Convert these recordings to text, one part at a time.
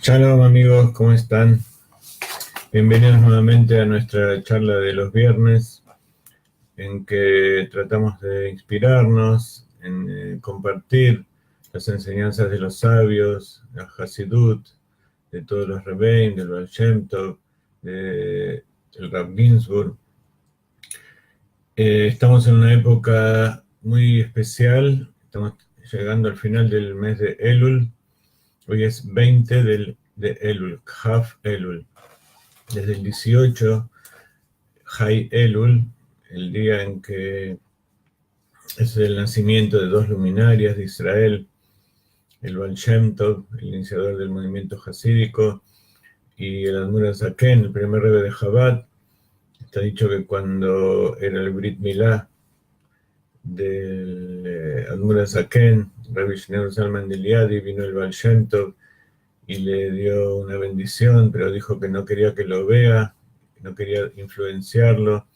Shalom amigos, ¿cómo están? Bienvenidos nuevamente a nuestra charla de los viernes, en que tratamos de inspirarnos, en compartir las enseñanzas de los sabios, la Hasidut, de todos los Rebbeim, del Baal Shem Tov, del Rav Ginsburg. Estamos en una época muy especial, estamos llegando al final del mes de Elul. Hoy es 20 de Elul, Kaf Elul. Desde el 18, Hay Elul, el día en que es el nacimiento de dos luminarias de Israel, el Baal Shem Tov, el iniciador del movimiento hasídico, y el Admur Zaken, el primer rebbe de Chabad. Está dicho que cuando era el Brit Milá del Admur Zaken, Rabbi Shneur Zalman de Liadi, vino el Baal Shem Tov y le dio una bendición, pero dijo que no quería que lo vea, no quería influenciarlo,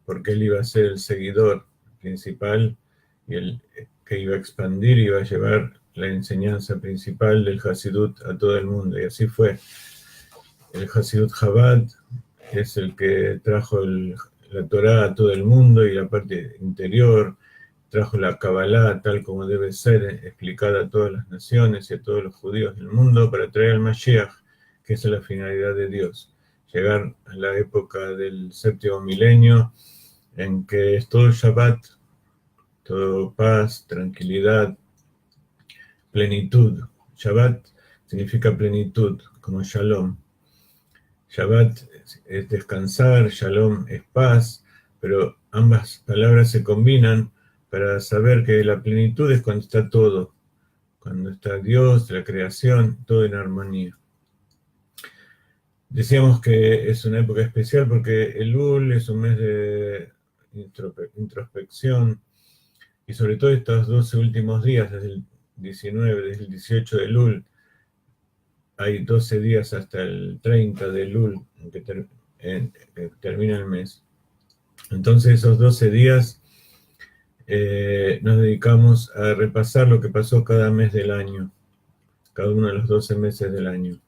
porque él iba a ser el seguidor principal y el que iba a expandir, iba a llevar la enseñanza principal del Hasidut a todo el mundo. Y así fue. El Hasidut Chabad es el que trajo la Torá a todo el mundo y la parte interior, trajo la Kabbalah tal como debe ser, explicada a todas las naciones y a todos los judíos del mundo para traer al Mashiach, que esa es la finalidad de Dios. Llegar a la época del séptimo milenio, en que es todo Shabbat, todo paz, tranquilidad, plenitud. Shabbat significa plenitud, como Shalom. Shabbat es descansar, Shalom es paz, pero ambas palabras se combinan para saber que la plenitud es cuando está todo, cuando está Dios, la creación, todo en armonía. Decíamos que es una época especial porque Elul es un mes de introspección, y sobre todo estos 12 últimos días, desde el 19, desde el 18 de Elul, hay 12 días hasta el 30 de Elul, en que termina el mes. Entonces esos 12 días nos dedicamos a repasar lo que pasó cada mes del año, cada uno de los 12 meses del año.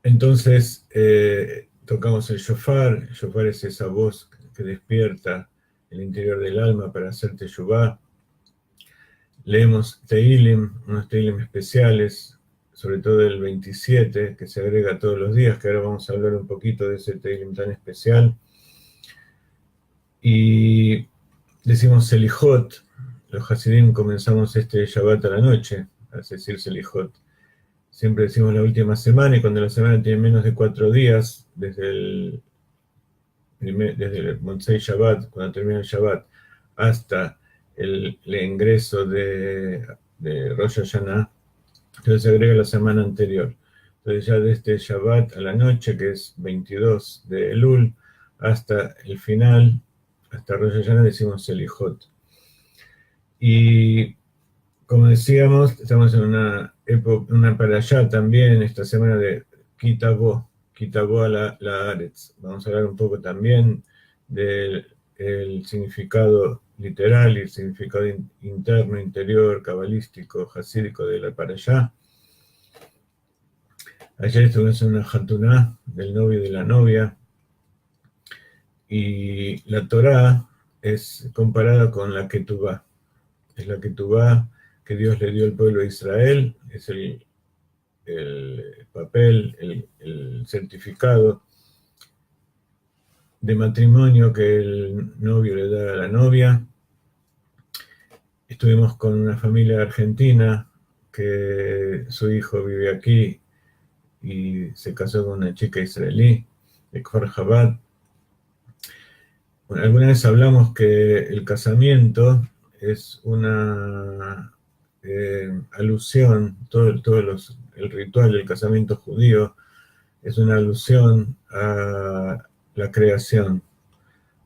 Entonces tocamos el shofar. El shofar es esa voz que despierta el interior del alma para hacer teshuvá. Leemos Teilim, unos Teilim especiales, sobre todo el 27, que se agrega todos los días, que ahora vamos a hablar un poquito de ese Teilim tan especial. Y decimos Selijot. Los Hasidim comenzamos este Shabbat a la noche a decir Selijot. Siempre decimos la última semana, y cuando la semana tiene menos de 4 días, desde el Motzei Shabbat, cuando termina el Shabbat, hasta el ingreso de Rosh Hashanah, entonces se agrega la semana anterior. Entonces ya de este Shabbat a la noche, que es 22 de Elul, hasta el final, hasta Rosh Hashanah, decimos Selijot. Y como decíamos, estamos en una época, una parashá también, esta semana de Kitabo a la Aretz. Vamos a hablar un poco también del significado literal y el significado interno, interior, cabalístico, hasídico de la parashá. Ayer estuvimos en una jatuná del novio y de la novia, y la Torá es comparada con la Ketubá. Es la Ketubá que Dios le dio al pueblo de Israel, es el papel, el certificado de matrimonio que el novio le da a la novia. Estuvimos con una familia argentina que su hijo vive aquí y se casó con una chica israelí de Kfar Chabad. Bueno, alguna vez hablamos que el casamiento es una alusión, el ritual del casamiento judío es una alusión a la creación,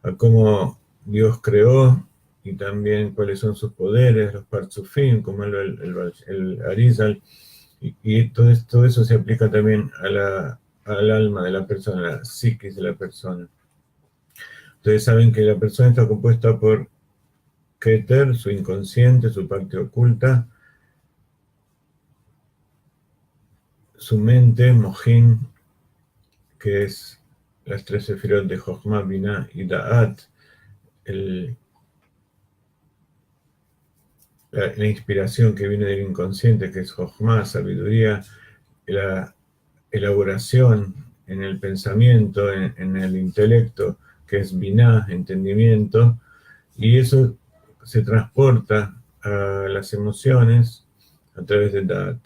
a cómo Dios creó y también cuáles son sus poderes, los partzufim, como el Arizal, y todo eso se aplica también al alma de la persona, a la psiquis de la persona. Ustedes saben que la persona está compuesta por Keter, su inconsciente, su parte oculta, su mente, Mohin, que es las 3 sefirot de Jochma, Binah y Da'at, la inspiración que viene del inconsciente, que es Jochma, sabiduría, la elaboración en el pensamiento, en el intelecto, que es Binah, entendimiento, y eso se transporta a las emociones a través de Da'at,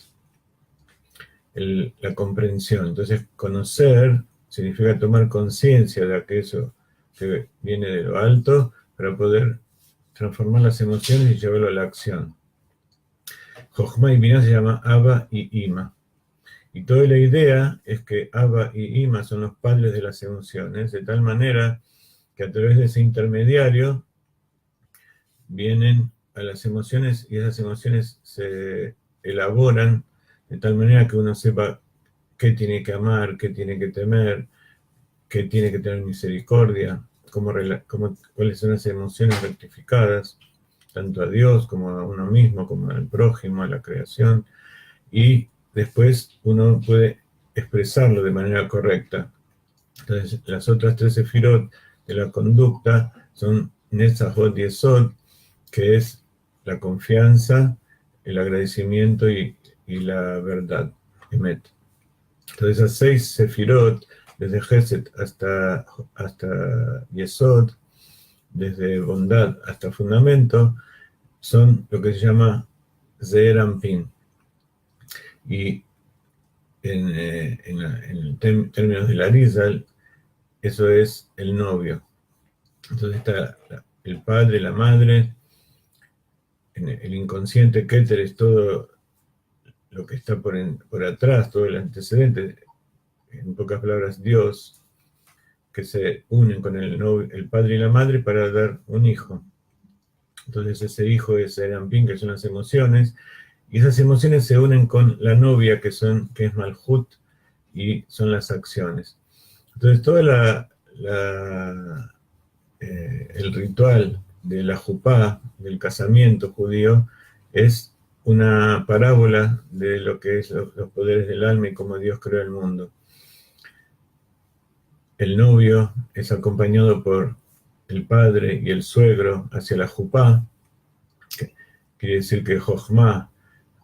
la comprensión. Entonces, conocer significa tomar conciencia de aquello que viene de lo alto para poder transformar las emociones y llevarlo a la acción. Jochma y Binah se llama Abba y Ima. Y toda la idea es que Abba y Ima son los padres de las emociones, de tal manera que a través de ese intermediario vienen a las emociones y esas emociones se elaboran de tal manera que uno sepa qué tiene que amar, qué tiene que temer, qué tiene que tener misericordia, cuáles son las emociones rectificadas, tanto a Dios como a uno mismo, como al prójimo, a la creación, y después uno puede expresarlo de manera correcta. Entonces, las otras 3 sefirot de la conducta son Netzachot y Esod, que es la confianza, el agradecimiento y la verdad, Emet. Entonces, esas 6 sefirot, desde Gesed hasta Yesod, desde bondad hasta fundamento, son lo que se llama Zeir Anpin. Y en términos de la Arizal, eso es el novio. Entonces está el padre, la madre, en el inconsciente Keter es todo lo que está por atrás, todo el antecedente, en pocas palabras, Dios, que se unen con el padre y la madre para dar un hijo. Entonces ese hijo es Erampin, que son las emociones, y esas emociones se unen con la novia, que es Malhut, y son las acciones. Entonces todo el ritual de la jupá, del casamiento judío, es una parábola de lo que es los poderes del alma y cómo Dios creó el mundo. El novio es acompañado por el padre y el suegro hacia la jupá, que quiere decir que Jochma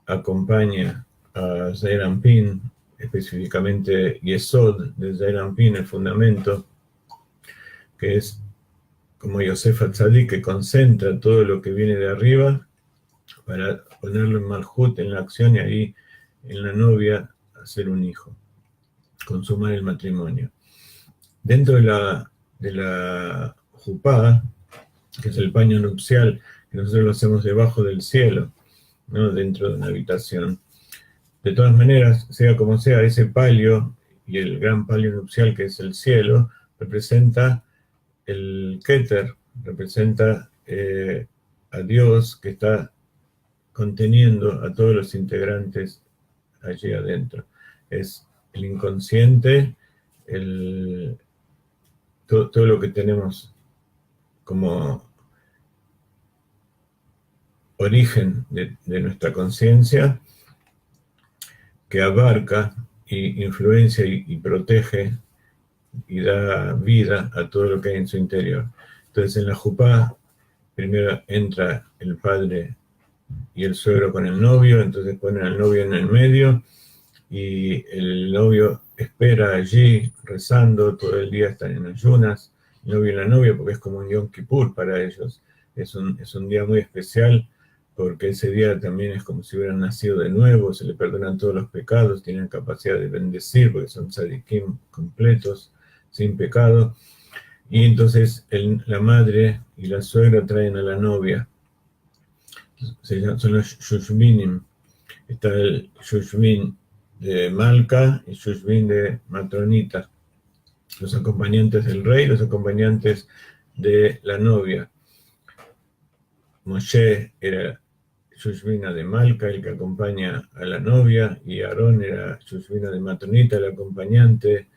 acompaña a Zeir Anpin, específicamente Yesod de Zeir Anpin, el fundamento, que es como Yosef Atzadik, que concentra todo lo que viene de arriba para ponerlo en Malhut, en la acción, y ahí en la novia hacer un hijo, consumar el matrimonio. Dentro de la jupá, que es el paño nupcial, que nosotros lo hacemos debajo del cielo, ¿no? Dentro de una habitación. De todas maneras, sea como sea, ese palio y el gran palio nupcial, que es el cielo, representa el Keter, representa a Dios, que está conteniendo a todos los integrantes allí adentro. Es el inconsciente, todo lo que tenemos como origen de nuestra conciencia, que abarca y influencia y protege y da vida a todo lo que hay en su interior. Entonces en la jupá primero entra el padre y el suegro con el novio, entonces ponen al novio en el medio y el novio espera allí rezando, todo el día están en ayunas, el novio y la novia, porque es como un Yom Kippur para ellos, es un día muy especial, porque ese día también es como si hubieran nacido de nuevo, se le perdonan todos los pecados, tienen capacidad de bendecir, porque son tzadikim completos, sin pecado, y entonces la madre y la suegra traen a la novia, son los Shushbinim, está el Shushbin de Malca y Shushbin de Matronita, los acompañantes del rey, los acompañantes de la novia. Moshe era Shushbina de Malca, el que acompaña a la novia, y Aarón era Shushbina de Matronita, el acompañante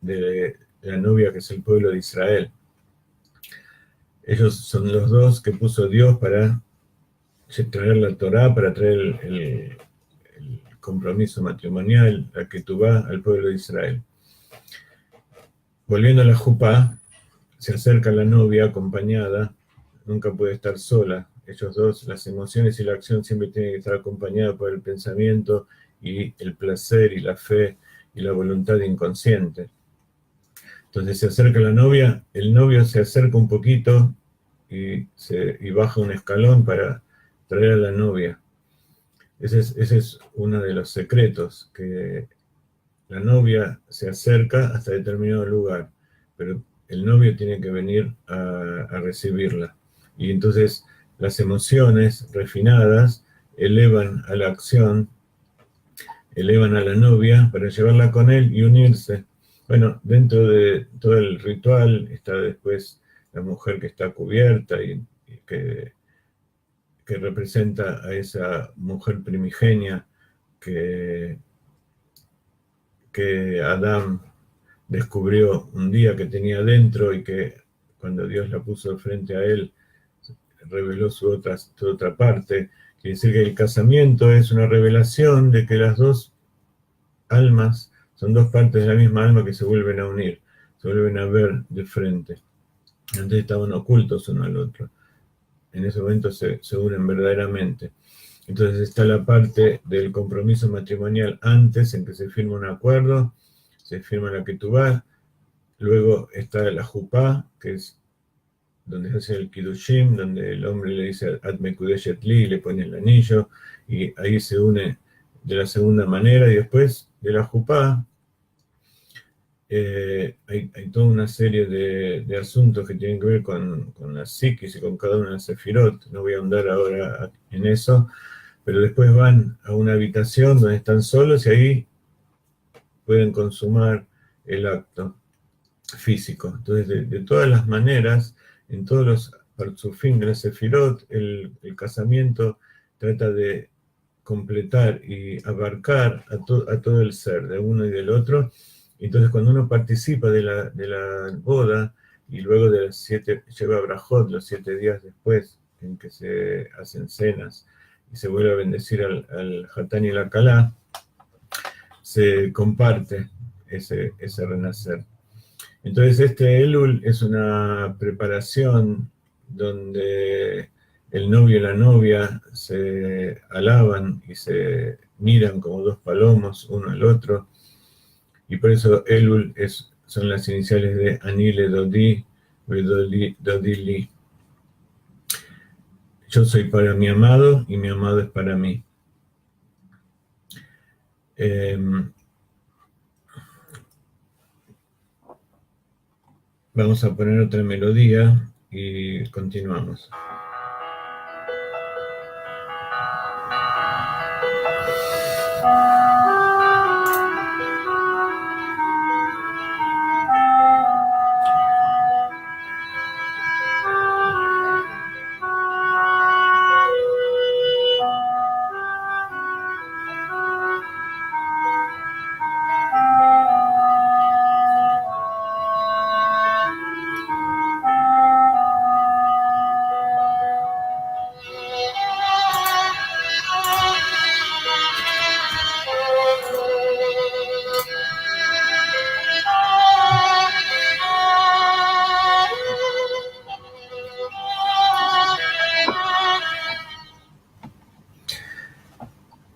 de la novia, que es el pueblo de Israel. Ellos son los dos que puso Dios para traer la Torá, para traer el compromiso matrimonial, la ketubá, al pueblo de Israel. Volviendo a la jupá, se acerca la novia acompañada, nunca puede estar sola. Ellos dos, las emociones y la acción siempre tienen que estar acompañadas por el pensamiento y el placer y la fe y la voluntad inconsciente. Entonces se acerca la novia, el novio se acerca un poquito y baja un escalón para traer a la novia. Ese es uno de los secretos, que la novia se acerca hasta determinado lugar, pero el novio tiene que venir a recibirla. Y entonces las emociones refinadas elevan a la acción, elevan a la novia para llevarla con él y unirse. Bueno, dentro de todo el ritual está después la mujer que está cubierta y que representa a esa mujer primigenia que Adán descubrió un día que tenía dentro y que cuando Dios la puso frente a él, reveló su otra parte. Quiere decir que el casamiento es una revelación de que las dos almas son dos partes de la misma alma que se vuelven a unir, se vuelven a ver de frente. Antes estaban ocultos uno al otro. En ese momento se unen verdaderamente. Entonces está la parte del compromiso matrimonial antes, en que se firma un acuerdo, se firma la ketubá, luego está la jupá, que es donde se hace el kiddushim, donde el hombre le dice Ad mekudeshet li, le pone el anillo, y ahí se une de la segunda manera, y después de la jupá hay toda una serie de asuntos que tienen que ver con la psiquis y con cada una de las sefirot. No voy a ahondar ahora en eso, pero después van a una habitación donde están solos y ahí pueden consumar el acto físico. Entonces, de todas las maneras, en todos los parzufim de la sefirot, el casamiento trata de completar y abarcar a todo el ser, de uno y del otro. Entonces, cuando uno participa de la boda y luego de las 7, lleva brajot los 7 días después, en que se hacen cenas y se vuelve a bendecir al Hatán y la Kalá, se comparte ese renacer. Entonces, este Elul es una preparación donde el novio y la novia se alaban y se miran como dos palomos uno al otro, y por eso Elul son las iniciales de Anile Dodi, Dodili. Yo soy para mi amado y mi amado es para mí. Vamos a poner otra melodía y continuamos.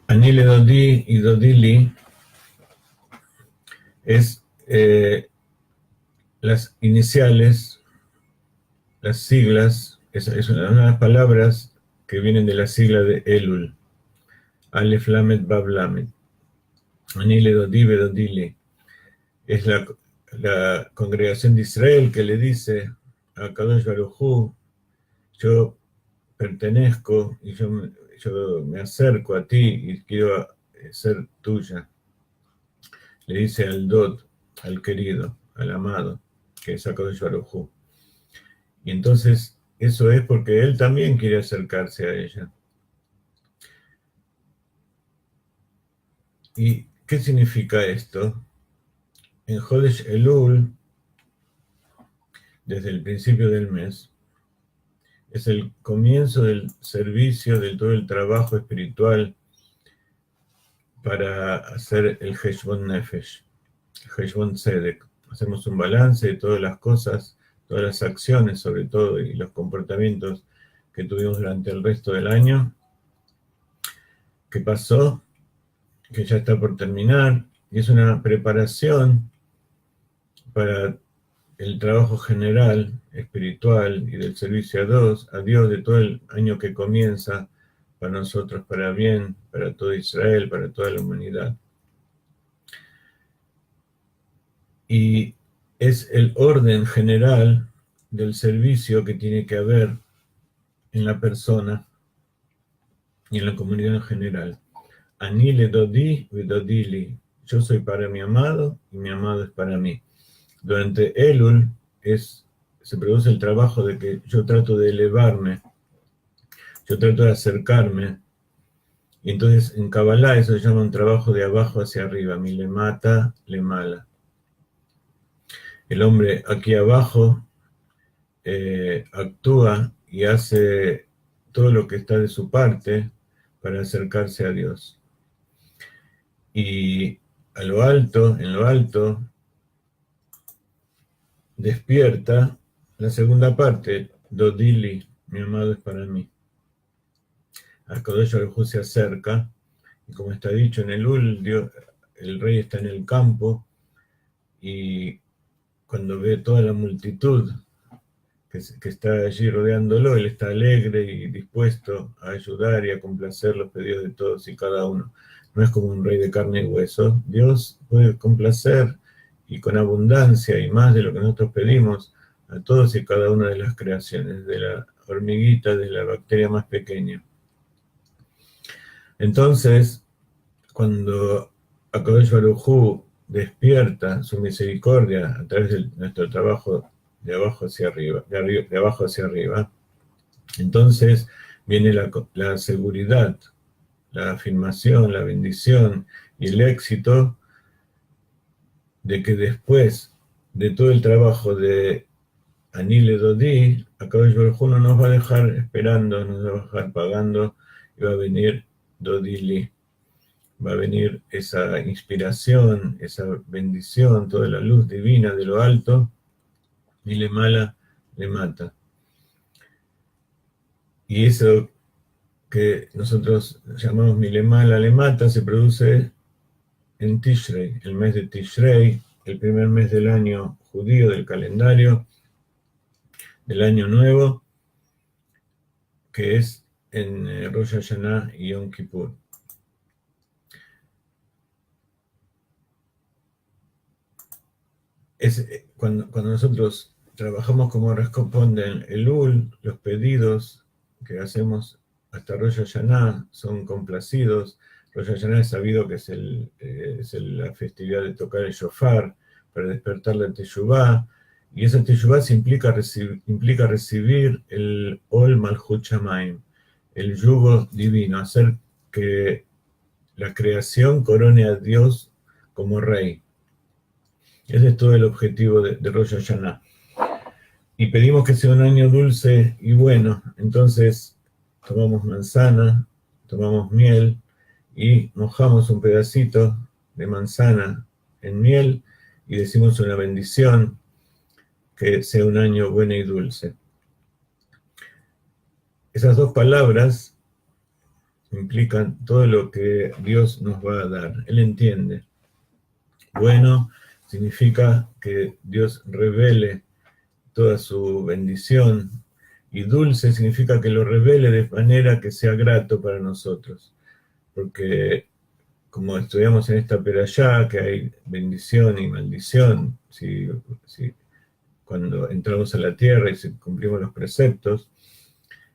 Anile Dodi y Dodili es las iniciales, las siglas, es una de las palabras que vienen de la sigla de Elul. Alef Lamed Bab Lamed. Anile Dodi Bedodili. Es la congregación de Israel que le dice a Kadosh Baruj Hu, yo pertenezco y yo me acerco a ti y quiero ser tuya. Le dice al Dod, al querido, al amado, que es Akadosh Baruj Hu. Y entonces eso es porque él también quiere acercarse a ella. ¿Y qué significa esto? En Jodesh Elul, desde el principio del mes, es el comienzo del servicio, de todo el trabajo espiritual para hacer el Heshbon Nefesh, el Heshbon Tzedek. Hacemos un balance de todas las cosas, todas las acciones sobre todo y los comportamientos que tuvimos durante el resto del año, que pasó, que ya está por terminar, y es una preparación para el trabajo general, espiritual y del servicio a Dios de todo el año que comienza para nosotros, para bien, para todo Israel, para toda la humanidad. Y es el orden general del servicio que tiene que haber en la persona y en la comunidad en general. Ani le dodi vedodili. Yo soy para mi amado y mi amado es para mí. Durante Elul se produce el trabajo de que yo trato de elevarme, yo trato de acercarme, y entonces en Kabbalah eso se llama un trabajo de abajo hacia arriba, mi le mata, le mala. El hombre aquí abajo actúa y hace todo lo que está de su parte para acercarse a Dios. Y en lo alto, despierta la segunda parte, Dodili, mi amado es para mí. Akadosh Baruj Hu se acerca, y como está dicho en el el rey está en el campo, y cuando ve toda la multitud que está allí rodeándolo, él está alegre y dispuesto a ayudar y a complacer los pedidos de todos y cada uno. No es como un rey de carne y hueso. Dios puede complacer y con abundancia y más de lo que nosotros pedimos a todos y cada una de las creaciones, de la hormiguita, de la bacteria más pequeña. Entonces, cuando Akadosh Baruj Hu despierta su misericordia a través de nuestro trabajo de abajo hacia arriba, de abajo hacia arriba, entonces viene la seguridad, la afirmación, la bendición y el éxito de que después de todo el trabajo de Anile Dodi, Akadosh Baruj Hu no nos va a dejar esperando, no nos va a dejar pagando, y va a venir Dodili. Va a venir esa inspiración, esa bendición, toda la luz divina de lo alto, y le mala, le mata. Y eso que nosotros llamamos Milemala le mata se produce en Tishrei, el mes de Tishrei, el primer mes del año judío, del calendario, del año nuevo, que es en Rosh Hashanah y Yom Kippur. Cuando nosotros trabajamos como responden Elul, los pedidos que hacemos hasta Rosh Hashanah son complacidos. Rosh Hashanah es sabido que es la festividad de tocar el shofar para despertar la Teshuvah, y esa Teshuvah implica recibir el Ol Malchut Shamayim, el yugo divino, hacer que la creación corone a Dios como rey. Ese es todo el objetivo de Rosh Hashanah. Y pedimos que sea un año dulce y bueno. Entonces tomamos manzana, tomamos miel y mojamos un pedacito de manzana en miel y decimos una bendición, que sea un año bueno y dulce. Esas dos palabras implican todo lo que Dios nos va a dar. Él entiende. Bueno significa que Dios revele toda su bendición, y dulce significa que lo revele de manera que sea grato para nosotros, porque como estudiamos en esta perashá, que hay bendición y maldición, si cuando entramos a la tierra y si cumplimos los preceptos.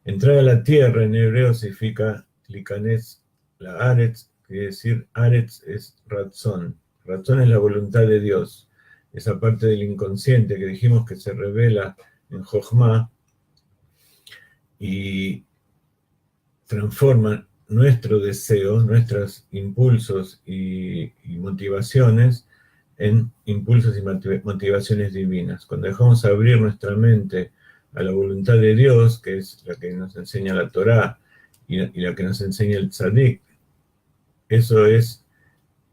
Entrar a la tierra en hebreo significa likanes la aretz, quiere decir aretz es ratzón. Ratzón es la voluntad de Dios, esa parte del inconsciente que dijimos que se revela en Jochma y transforma nuestro deseo, nuestros impulsos y motivaciones en impulsos y motivaciones divinas. Cuando dejamos abrir nuestra mente a la voluntad de Dios, que es la que nos enseña la Torá y la que nos enseña el Tzadik, eso es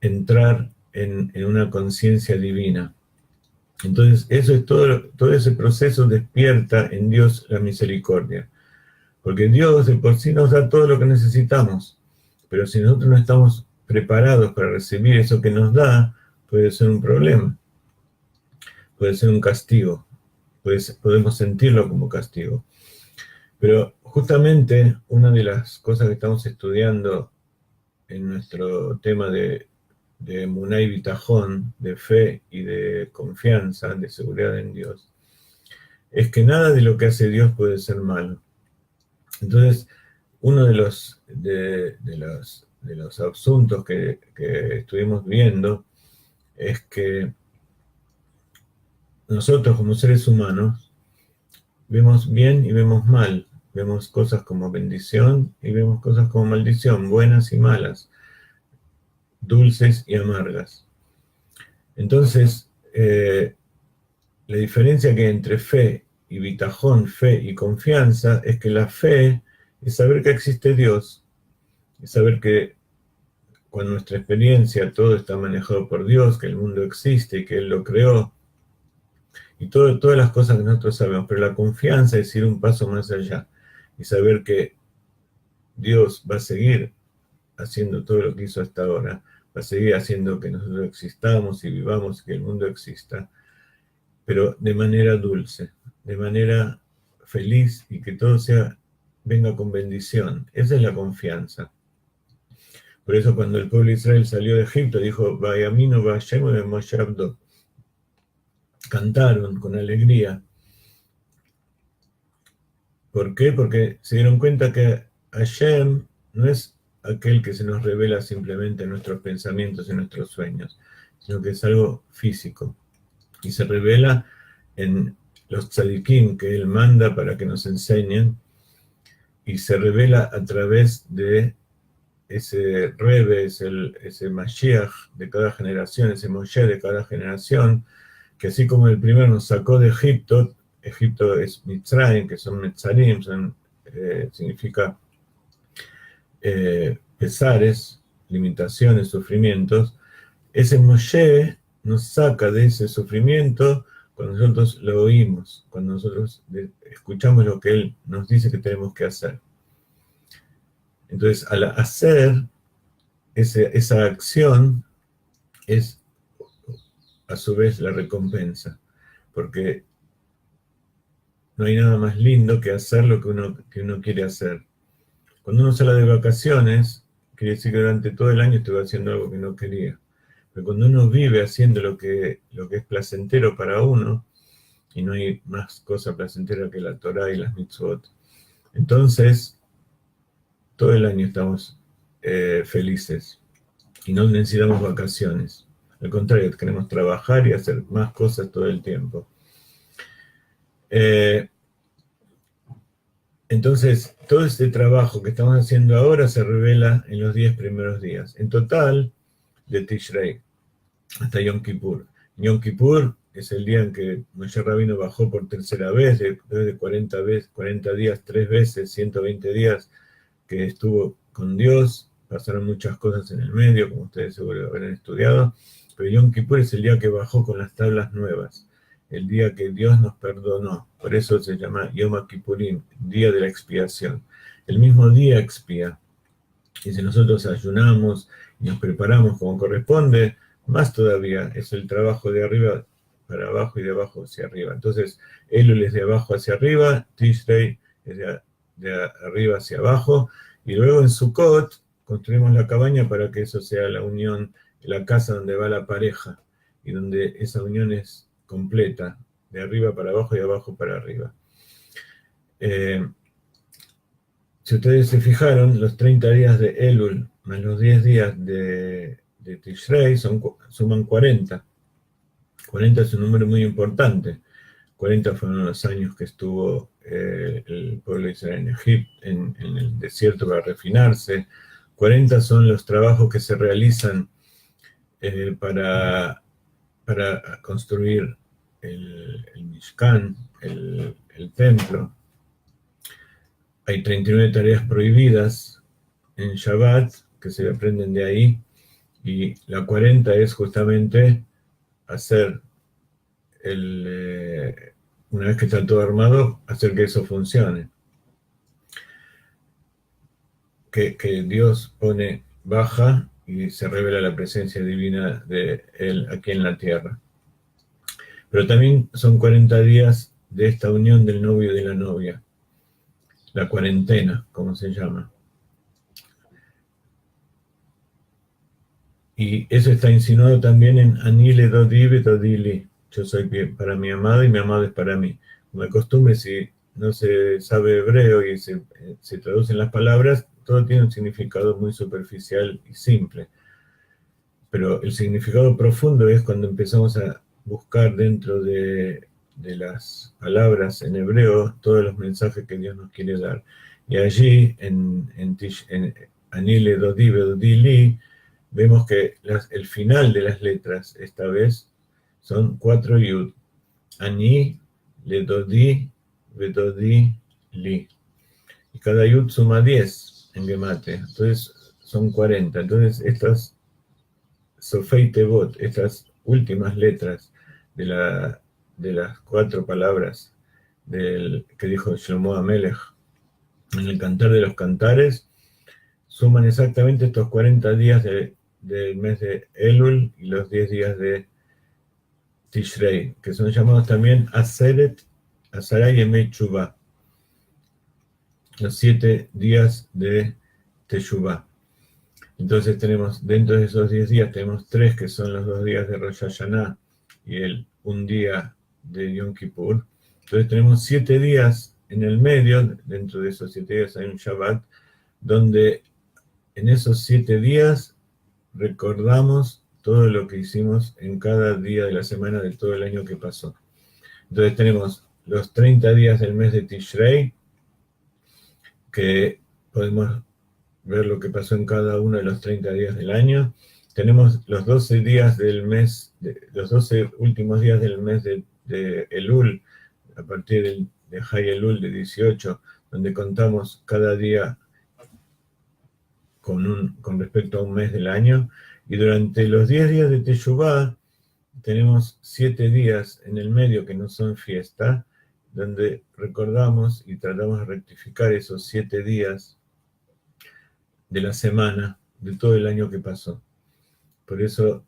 entrar en una conciencia divina. Entonces, eso es todo ese proceso despierta en Dios la misericordia. Porque Dios de por sí nos da todo lo que necesitamos, pero si nosotros no estamos preparados para recibir eso que nos da, puede ser un problema, puede ser un castigo, podemos sentirlo como castigo. Pero justamente una de las cosas que estamos estudiando en nuestro tema de Emuná y Bitajón, de fe y de confianza, de seguridad en Dios, es que nada de lo que hace Dios puede ser malo. Entonces, uno de los asuntos que estuvimos viendo es que nosotros como seres humanos vemos bien y vemos mal, vemos cosas como bendición y vemos cosas como maldición, buenas y malas, dulces y amargas. Entonces, la diferencia que hay entre fe y bitajón, fe y confianza, es que la fe es saber que existe Dios, es saber que con nuestra experiencia todo está manejado por Dios, que el mundo existe y que Él lo creó, y todas las cosas que nosotros sabemos, pero la confianza es ir un paso más allá y saber que Dios va a seguir haciendo todo lo que hizo hasta ahora, va a seguir haciendo que nosotros existamos y vivamos, que el mundo exista, pero de manera dulce, de manera feliz y que todo venga con bendición. Esa es la confianza. Por eso cuando el pueblo de Israel salió de Egipto, dijo, Vayamino Vayem Moshe Abdo. Cantaron con alegría. ¿Por qué? Porque se dieron cuenta que Hashem no es aquel que se nos revela simplemente en nuestros pensamientos y nuestros sueños, sino que es algo físico. Y se revela en los tzadikim que Él manda para que nos enseñen, y se revela a través de ese Rebbe, ese Mashiach de cada generación, ese Moshe de cada generación, que así como el primero nos sacó de Egipto, Egipto es Mitzrayim, que son Metzarim, significa pesares, limitaciones, sufrimientos. Ese Moshe nos saca de ese sufrimiento cuando nosotros lo oímos, cuando nosotros escuchamos lo que Él nos dice que tenemos que hacer. Entonces, al hacer esa acción, es a su vez la recompensa, porque no hay nada más lindo que hacer lo que uno quiere hacer. Cuando uno sale de vacaciones, quiere decir que durante todo el año estuve haciendo algo que no quería. Pero cuando uno vive haciendo lo que es placentero para uno, y no hay más cosa placentera que la Torá y las mitzvot, entonces todo el año estamos felices y no necesitamos vacaciones. Al contrario, queremos trabajar y hacer más cosas todo el tiempo. Entonces, todo este trabajo que estamos haciendo ahora se revela en los 10 primeros días. En total, de Tishrei hasta Yom Kippur. Yom Kippur es el día en que Moshe Rabino bajó por tercera vez, después de 40 días, 3 veces, 120 días que estuvo con Dios. Pasaron muchas cosas en el medio, como ustedes seguro habrán estudiado, pero Yom Kippur es el día que bajó con las tablas nuevas, el día que Dios nos perdonó. Por eso se llama Yom Kippurim, día de la expiación. El mismo día expía. Y si nosotros ayunamos y nos preparamos como corresponde, más todavía es el trabajo de arriba para abajo y de abajo hacia arriba. Entonces, Elul es de abajo hacia arriba, Tishrei es de arriba hacia abajo, y luego en Sukkot construimos la cabaña para que eso sea la unión, la casa donde va la pareja, y donde esa unión es completa, de arriba para abajo y de abajo para arriba. Si ustedes se fijaron, los 30 días de Elul más los 10 días de Tishrei suman 40. 40 es un número muy importante. 40 fueron los años que estuvo el pueblo de Israel en Egipto, en el desierto para refinarse. 40 son los trabajos que se realizan para construir el Mishkan, el el templo. Hay 39 tareas prohibidas en Shabbat que se aprenden de ahí, y la 40 es justamente hacer una vez que está todo armado, hacer que eso funcione. Que Dios baja y se revela la presencia divina de Él aquí en la tierra. Pero también son 40 días de esta unión del novio y de la novia, la cuarentena, como se llama. Y eso está insinuado también en Anile Dodi Betodili. Yo soy para mi amada y mi amado es para mí. Como de costumbre, si no se sabe hebreo y se traducen las palabras, todo tiene un significado muy superficial y simple. Pero el significado profundo es cuando empezamos a buscar dentro de las palabras en hebreo todos los mensajes que Dios nos quiere dar. Y allí, en Anile Dodi Betodili, vemos que el final de las letras, esta vez, son 4 yud. Ani, ledodi, vedodi, li. Y cada yud suma 10 en gemate. Entonces son 40. Entonces estas sofei tevot, estas últimas letras de las 4 palabras que dijo Shlomo Amelech en el Cantar de los Cantares, suman exactamente estos 40 días del mes de Elul y los 10 días de Tishrei, que son llamados también Aseret, Azaray Yemei Tshuva, los 7 días de Teshuvah. Entonces tenemos, dentro de esos 10 días, tenemos 3 que son los 2 días de Rosh Hashanah y un día de Yom Kippur. Entonces tenemos 7 días en el medio, dentro de esos 7 días hay un Shabbat, donde en esos 7 días recordamos todo lo que hicimos en cada día de la semana de todo el año que pasó. Entonces tenemos los 30 días del mes de Tishrei, que podemos ver lo que pasó en cada uno de los 30 días del año. Tenemos los 12 días del mes, los 12 últimos días del mes de Elul, a partir de Hay Elul de 18, donde contamos cada día con respecto a un mes del año. Y durante los 10 días de Teshuvah tenemos 7 días en el medio que no son fiesta, donde recordamos y tratamos de rectificar esos 7 días de la semana, de todo el año que pasó. Por eso,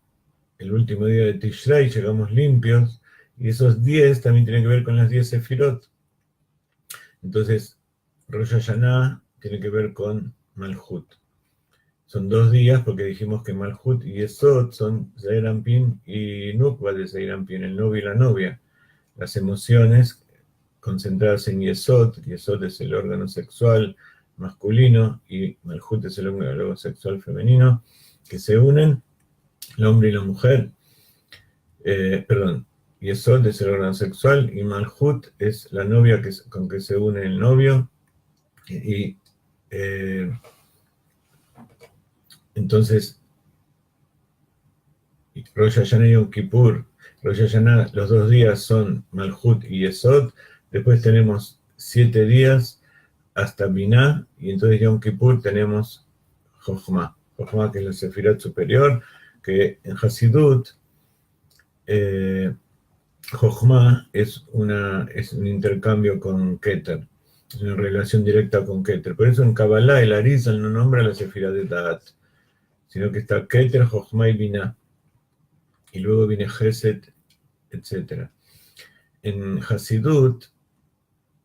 el último día de Tishrei llegamos limpios, y esos 10 también tienen que ver con las 10 sefirot. Entonces, Rosh Hashanah tiene que ver con Malhut. Son 2 días porque dijimos que Malhut y Yesod son Zeir Anpin y Nukba de Zeir Anpin, el novio y la novia. Las emociones concentradas en Yesod. Yesod es el órgano sexual masculino y Malhut es el órgano sexual femenino, que se unen, el hombre y la mujer. Yesod es el órgano sexual y Malhut es la novia con que se une el novio. Y entonces, Rosh Hashanah y Yom Kippur, Rosh Hashanah, los 2 días son Malhut y Yesod. Después tenemos 7 días hasta Binah, y entonces Yom Kippur tenemos Jochma. Jochma, que es la Sefirot superior, que en Hasidut, Jochma es un intercambio con Keter, es una relación directa con Keter. Por eso en Kabbalah el Arizal no nombra la Sefirot de Da'at, sino que está Keter, Jochma y Binah. Y luego viene Gesed, etc. En Hasidut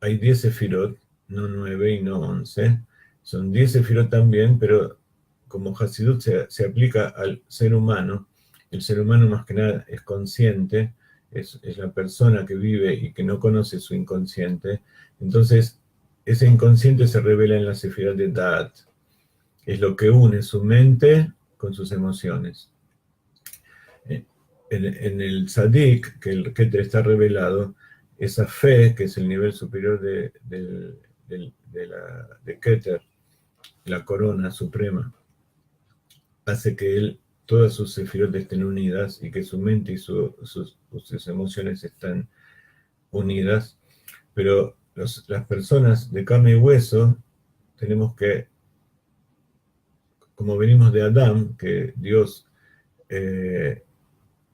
hay 10 sefirot, no 9 y no 11. Son 10 sefirot también, pero como Hasidut se aplica al ser humano, el ser humano más que nada es consciente, es la persona que vive y que no conoce su inconsciente. Entonces, ese inconsciente se revela en la sefirot de Da'at. Es lo que une su mente con sus emociones. En el Tzadik, que el Keter está revelado, esa fe, que es el nivel superior de Keter, la corona suprema, hace que todas sus sefirot estén unidas y que su mente y sus emociones están unidas, Pero las personas de carne y hueso tenemos que, como venimos de Adán, que Dios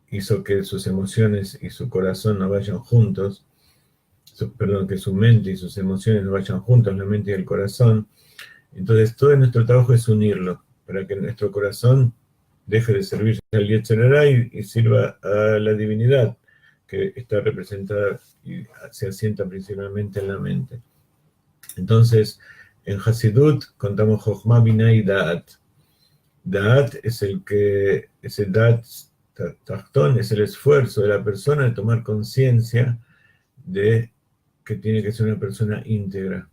hizo que sus emociones y su corazón no vayan juntos, perdón, que su mente y sus emociones no vayan juntos, la mente y el corazón. Entonces todo nuestro trabajo es unirlo, para que nuestro corazón deje de servir al Yetzer Hará y sirva a la divinidad, que está representada y se asienta principalmente en la mente. Entonces, en Hasidut contamos Jochma, Binah y Da'at. Da'at es ese Da'at Tachtón, es el esfuerzo de la persona de tomar conciencia de que tiene que ser una persona íntegra.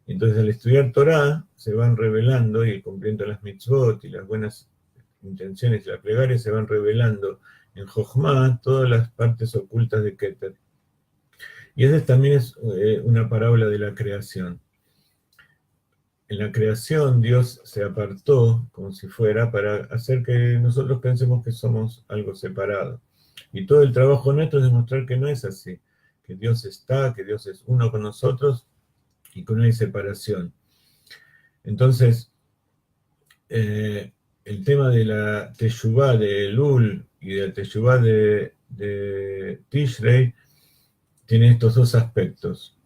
Entonces, al estudiar Torah, se van revelando, y cumpliendo las mitzvot y las buenas intenciones y la plegaria, se van revelando en Jochma todas las partes ocultas de Keter. Y esa también es una parábola de la creación. En la creación, Dios se apartó, como si fuera, para hacer que nosotros pensemos que somos algo separado. Y todo el trabajo nuestro es demostrar que no es así, que Dios está, que Dios es uno con nosotros y que no hay separación. Entonces, el tema de la Teshuvá de Elul y de la Teshuvá de Tishrei tiene estos dos aspectos.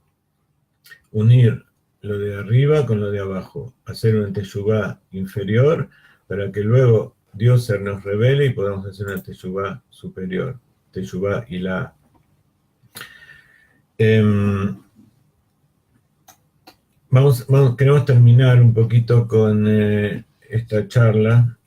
Unir lo de arriba con lo de abajo. Hacer una Teshuvá inferior para que luego Dios se nos revele y podamos hacer una Teshuvá superior. Teshuvá y la... Queremos terminar un poquito con esta charla.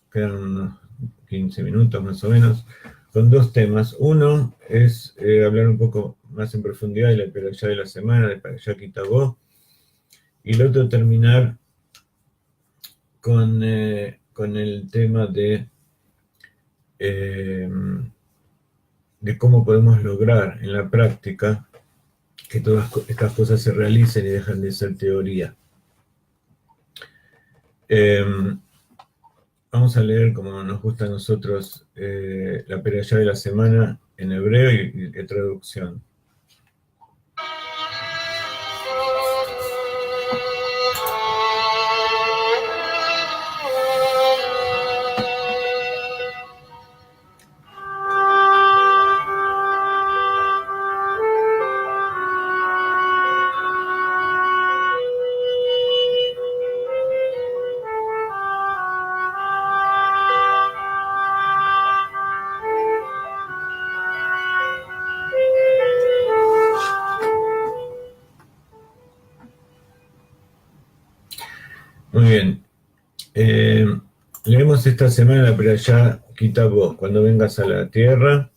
Quedan unos 15 minutos más o menos, con dos temas. Uno es hablar un poco más en profundidad de la Perashá de la semana, de Perashá Ki Tavo, y el otro terminar con el tema de cómo podemos lograr en la práctica que todas estas cosas se realicen y dejan de ser teoría. Vamos a leer, como nos gusta a nosotros, la Perashá de la semana en hebreo y traducción. Muy bien. Leemos esta semana la Perashá Ki Tavo. Cuando vengas a la tierra,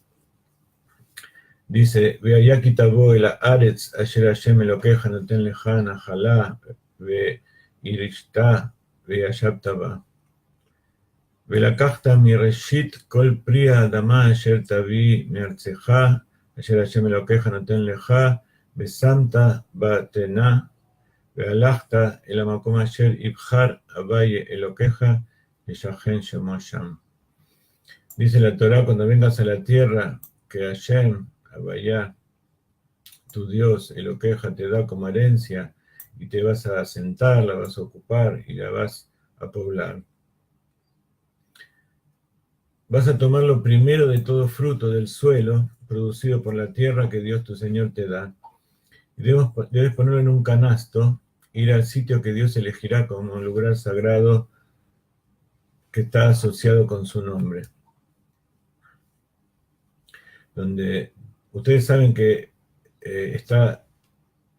dice: Veaya Ki Tavo el Haaretz asher Hashem Elokeja noten leja najalá ve'irishta ve'yashabta ba. Ve'lakachta mireshit kol pri ha'adama asher tavi me'artzeja asher Hashem Elokeja noten leja ve'samta ba'tena והלכת אל המקום אשר יבחר אביי אלוקיך לשכן שמו שם. Dice la Torah: cuando vengas a la tierra que Hashem, Abayá, tu Dios, Elokeja, te da como herencia, y te vas a asentar, la vas a ocupar y la vas a poblar. Vas a tomar lo primero de todo fruto del suelo producido por la tierra que Dios tu Señor te da, y debes ponerlo en un canasto, ir al sitio que Dios elegirá como un lugar sagrado que está asociado con su nombre. Donde ustedes saben que está,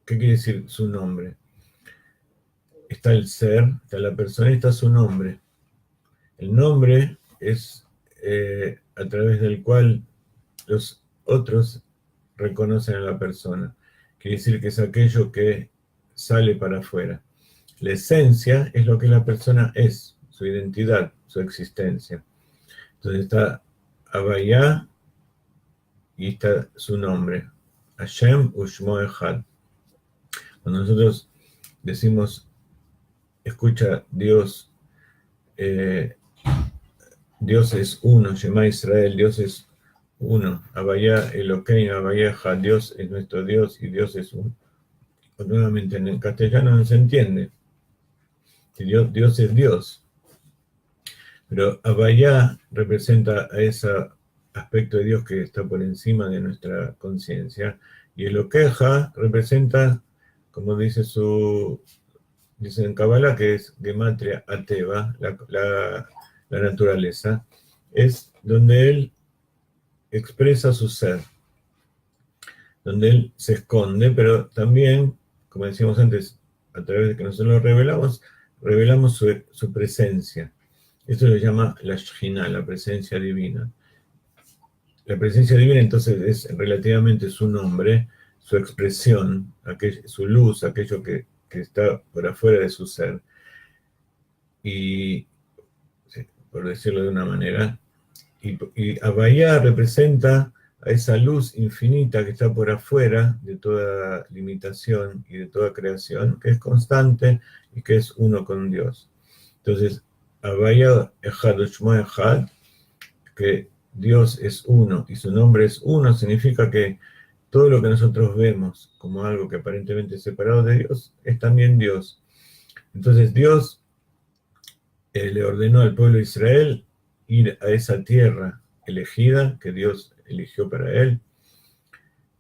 ¿qué quiere decir su nombre? Está el ser, está la persona y está su nombre. El nombre es a través del cual los otros reconocen a la persona. Quiere decir que es aquello que sale para afuera. La esencia es lo que la persona es, su identidad, su existencia. Entonces está Abayá y está su nombre, Hashem Ushmo Echad. Cuando nosotros decimos, escucha, Dios, Dios es uno, Shema Israel, Dios es uno. Havaya Elokeinu, Havaya Ha, Dios es nuestro Dios y Dios es uno. Nuevamente, en el castellano no se entiende. Dios es Dios. Pero Havaya representa a ese aspecto de Dios que está por encima de nuestra conciencia. Y Elokeja representa, como dice en Kabbalah, que es Gematria Ateva, la naturaleza, es donde él expresa su ser, donde él se esconde, pero también, como decíamos antes, a través de que nosotros lo revelamos su presencia. Esto se llama la Shekhinah, la presencia divina. La presencia divina entonces es relativamente su nombre, su expresión, su luz, aquello que está por afuera de su ser. Y, por decirlo de una manera, y Havaya representa a esa luz infinita que está por afuera de toda limitación y de toda creación, que es constante y que es uno con Dios. Entonces, Havaya Echad Ushmo Echad, que Dios es uno y su nombre es uno, significa que todo lo que nosotros vemos como algo que aparentemente es separado de Dios, es también Dios. Entonces Dios le ordenó al pueblo de Israel ir a esa tierra elegida que Dios eligió para él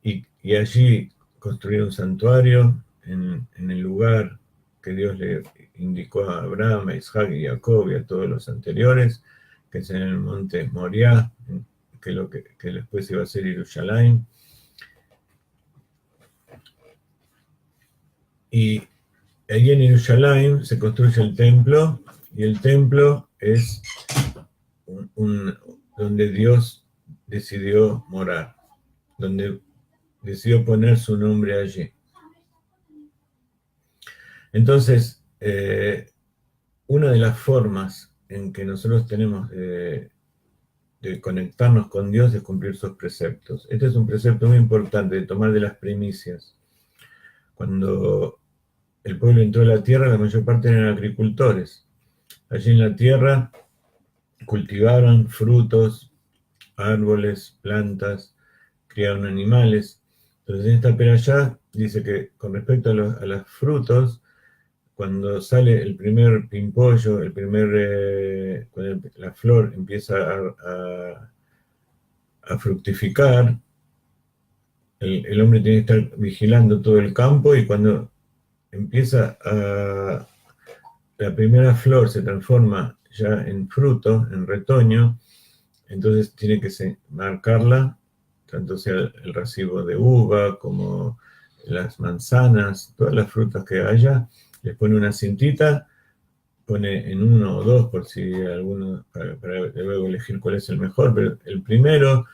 y allí construir un santuario en el lugar que Dios le indicó a Abraham, a Isaac y a Jacob y a todos los anteriores, que es en el monte Moriah, que después iba a ser Jerusalén. Y allí en Jerusalén se construye el templo, y el templo es donde Dios decidió morar, donde decidió poner su nombre allí. Entonces, una de las formas en que nosotros tenemos de conectarnos con Dios es cumplir sus preceptos. Este es un precepto muy importante, de tomar de las primicias. Cuando el pueblo entró a la tierra, la mayor parte eran agricultores. Allí en la tierra cultivaron frutos, árboles, plantas, criaron animales. Entonces en esta perashá dice que con respecto a los frutos, cuando sale el primer pimpollo, cuando la flor empieza a fructificar, el hombre tiene que estar vigilando todo el campo, y cuando empieza la primera flor se transforma ya en fruto, en retoño, entonces tiene que marcarla, tanto sea el racimo de uva como las manzanas, todas las frutas que haya, les pone una cintita, pone en uno o dos por si alguno, para luego elegir cuál es el mejor, pero el primero,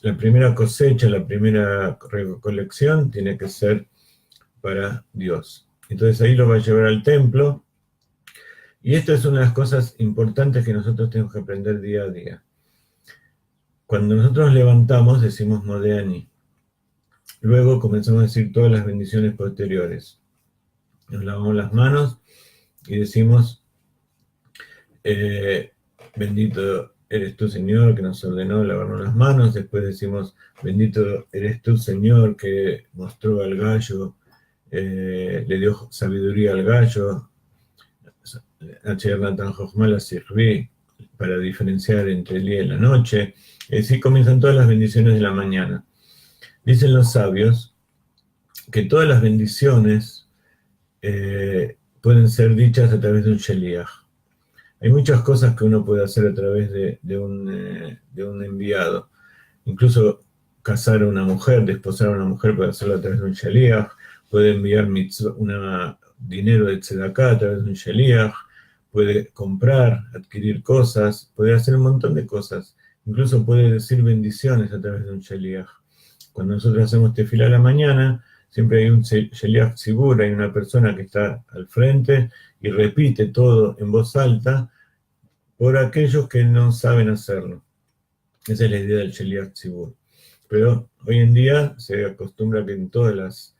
la primera cosecha, la primera recolección tiene que ser para Dios. Entonces ahí lo va a llevar al templo, y esto es una de las cosas importantes que nosotros tenemos que aprender día a día. Cuando nosotros levantamos, decimos Modeani. Luego comenzamos a decir todas las bendiciones posteriores. Nos lavamos las manos y decimos, bendito eres tú, Señor, que nos ordenó lavarnos las manos. Después decimos, bendito eres tú, Señor, que mostró al gallo, le dio sabiduría al gallo, para diferenciar entre el día y la noche. Así comienzan todas las bendiciones de la mañana. Dicen los sabios que todas las bendiciones pueden ser dichas a través de un sheliach. Hay muchas cosas que uno puede hacer a través de un enviado. Incluso casar a una mujer, desposar a una mujer, puede hacerlo a través de un sheliach. Puede enviar dinero de tzedakah a través de un sheliach. Puede comprar, adquirir cosas, puede hacer un montón de cosas. Incluso puede decir bendiciones a través de un sheliach. Cuando nosotros hacemos tefilá a la mañana, siempre hay un sheliach tzibur, hay una persona que está al frente y repite todo en voz alta por aquellos que no saben hacerlo. Esa es la idea del sheliach tzibur. Pero hoy en día se acostumbra que en todas las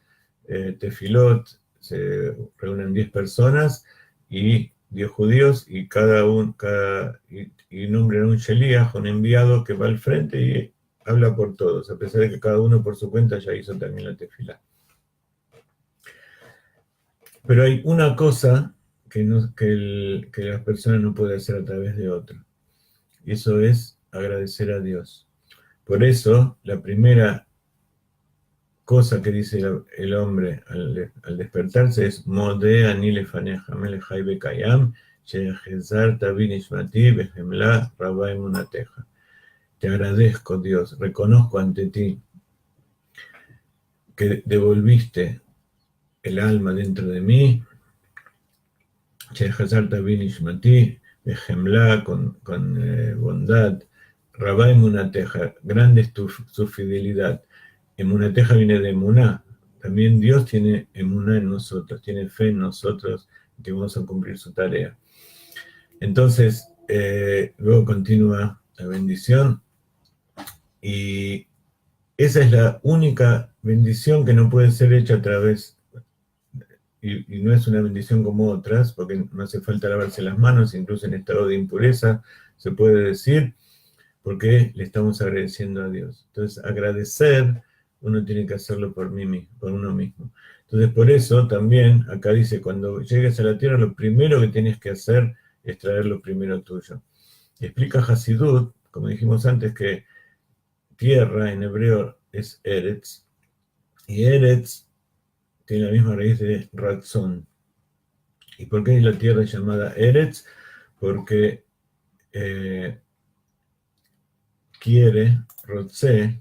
tefilot se reúnen 10 personas y 10 judíos y y nombran un Sheliach, un enviado que va al frente y habla por todos, a pesar de que cada uno por su cuenta ya hizo también la tefilá. Pero hay una cosa que las personas no pueden hacer a través de otro, y eso es agradecer a Dios. Por eso, la primera cosa que dice el hombre al despertarse es Modé ani lefaneja melechai bekayam shehezarta binishmati behemla rabba emunateja. Te agradezco, Dios, reconozco ante ti que devolviste el alma dentro de mí, shehezarta binishmati behemla, con bondad, rabba emunateja, grande es su fidelidad. Emunateja viene de emuná. También Dios tiene emuná en nosotros, tiene fe en nosotros, que vamos a cumplir su tarea. Entonces, luego continúa la bendición, y esa es la única bendición que no puede ser hecha a través, y no es una bendición como otras, porque no hace falta lavarse las manos, incluso en estado de impureza, se puede decir, porque le estamos agradeciendo a Dios. Entonces, agradecer, uno tiene que hacerlo por uno mismo. Entonces, por eso también, acá dice, cuando llegues a la tierra, lo primero que tienes que hacer es traer lo primero tuyo. Explica Hasidut, como dijimos antes, que tierra en hebreo es Eretz, y Eretz tiene la misma raíz de Ratzon. ¿Y por qué es la tierra llamada Eretz? Porque quiere, Rotze,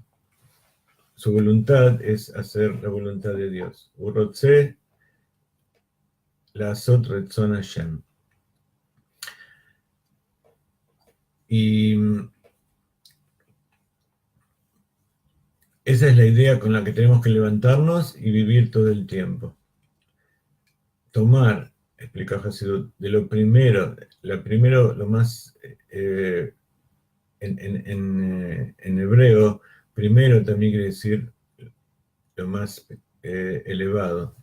su voluntad es hacer la voluntad de Dios. Urotze la'asot retzon Hashem. Y esa es la idea con la que tenemos que levantarnos y vivir todo el tiempo. Tomar, explica Hasidut, de lo primero, lo más, en hebreo, primero también quiere decir lo más elevado,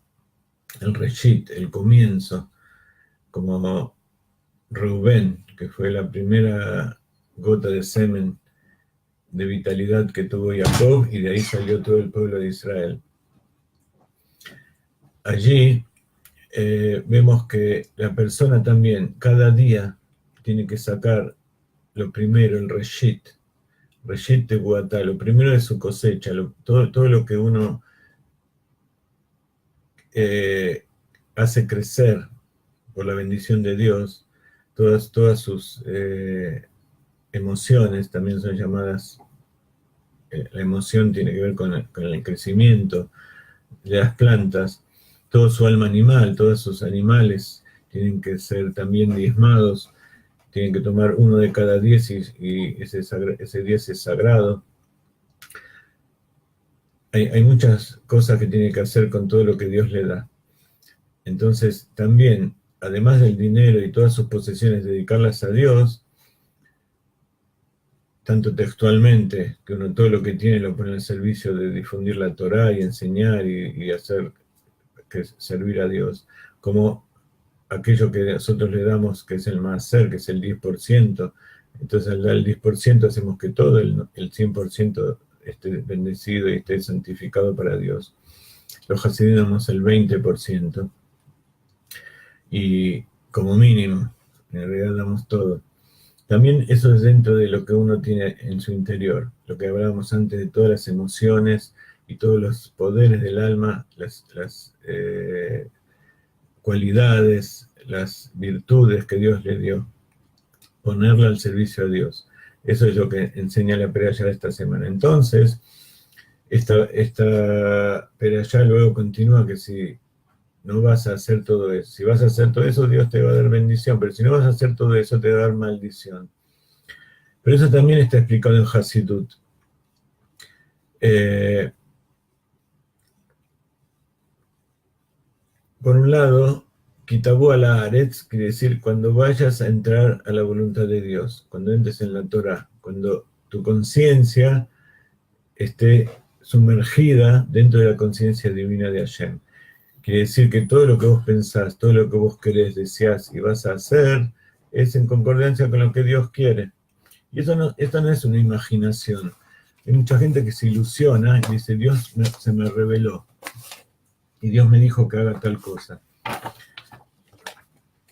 el reshit, el comienzo, como Reubén, que fue la primera gota de semen de vitalidad que tuvo Jacob, y de ahí salió todo el pueblo de Israel. Allí vemos que la persona también cada día tiene que sacar lo primero, el reshit de Guatá, lo primero de su cosecha, todo lo que uno hace crecer por la bendición de Dios, todas sus emociones también son llamadas, la emoción tiene que ver con el crecimiento de las plantas, todo su alma animal, todos sus animales tienen que ser también diezmados, tienen que tomar 1 de cada 10 y ese 10 es sagrado. Hay muchas cosas que tiene que hacer con todo lo que Dios le da. Entonces, también, además del dinero y todas sus posesiones, dedicarlas a Dios, tanto textualmente, que uno todo lo que tiene lo pone al servicio de difundir la Torá y enseñar y hacer servir a Dios, como aquello que nosotros le damos, que es el maaser, que es el 10%. Entonces, al dar el 10%, hacemos que todo el 100% esté bendecido y esté santificado para Dios. Los hasidim damos el 20%. Y como mínimo, en realidad damos todo. También eso es dentro de lo que uno tiene en su interior, lo que hablábamos antes de todas las emociones y todos los poderes del alma, las cualidades, las virtudes que Dios le dio, ponerla al servicio a Dios. Eso es lo que enseña la Perashá esta semana. Entonces, esta Perashá luego continúa que si no vas a hacer todo eso, si vas a hacer todo eso, Dios te va a dar bendición, pero si no vas a hacer todo eso, te va a dar maldición. Pero eso también está explicado en Hasidut. Por un lado, Kitabu ala Haaretz quiere decir cuando vayas a entrar a la voluntad de Dios, cuando entres en la Torah, cuando tu conciencia esté sumergida dentro de la conciencia divina de Hashem. Quiere decir que todo lo que vos pensás, todo lo que vos querés, deseás y vas a hacer, es en concordancia con lo que Dios quiere. Y esto no es una imaginación. Hay mucha gente que se ilusiona y dice, se me reveló. Y Dios me dijo que haga tal cosa.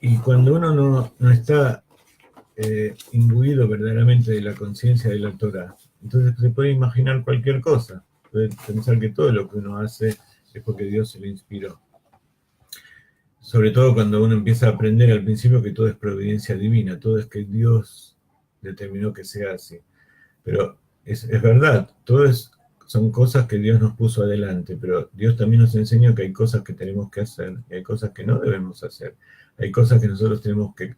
Y cuando uno no está imbuido verdaderamente de la conciencia de la Torah, entonces se puede imaginar cualquier cosa. Puede pensar que todo lo que uno hace es porque Dios se le inspiró. Sobre todo cuando uno empieza a aprender al principio que todo es providencia divina, todo es que Dios determinó que sea así. Pero es verdad, son cosas que Dios nos puso adelante, pero Dios también nos enseñó que hay cosas que tenemos que hacer y hay cosas que no debemos hacer. Hay cosas que nosotros tenemos que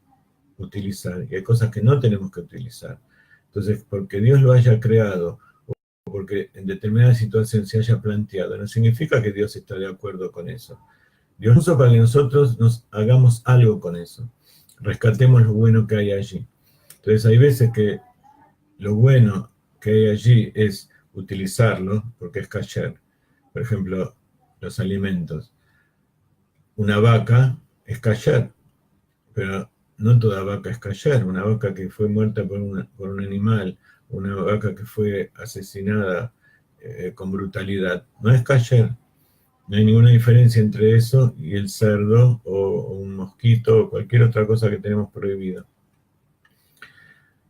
utilizar y hay cosas que no tenemos que utilizar. Entonces, porque Dios lo haya creado o porque en determinada situación se haya planteado, no significa que Dios está de acuerdo con eso. Dios puso para que nosotros nos hagamos algo con eso, rescatemos lo bueno que hay allí. Entonces hay veces que lo bueno que hay allí es utilizarlo, porque es kasher. Por ejemplo, los alimentos. Una vaca es kasher, pero no toda vaca es kasher. Una vaca que fue muerta por un animal, una vaca que fue asesinada con brutalidad, no es kasher. No hay ninguna diferencia entre eso y el cerdo o un mosquito o cualquier otra cosa que tenemos prohibido.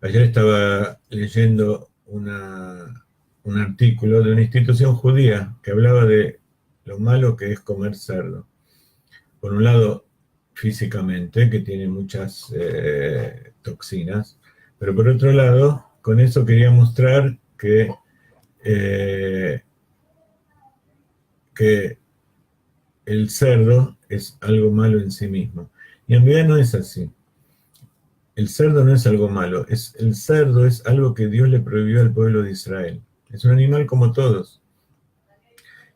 Ayer estaba leyendo un artículo de una institución judía que hablaba de lo malo que es comer cerdo. Por un lado, físicamente, que tiene muchas toxinas, pero por otro lado, con eso quería mostrar que el cerdo es algo malo en sí mismo. Y en realidad no es así. El cerdo no es algo malo. El cerdo es algo que Dios le prohibió al pueblo de Israel. Es un animal como todos.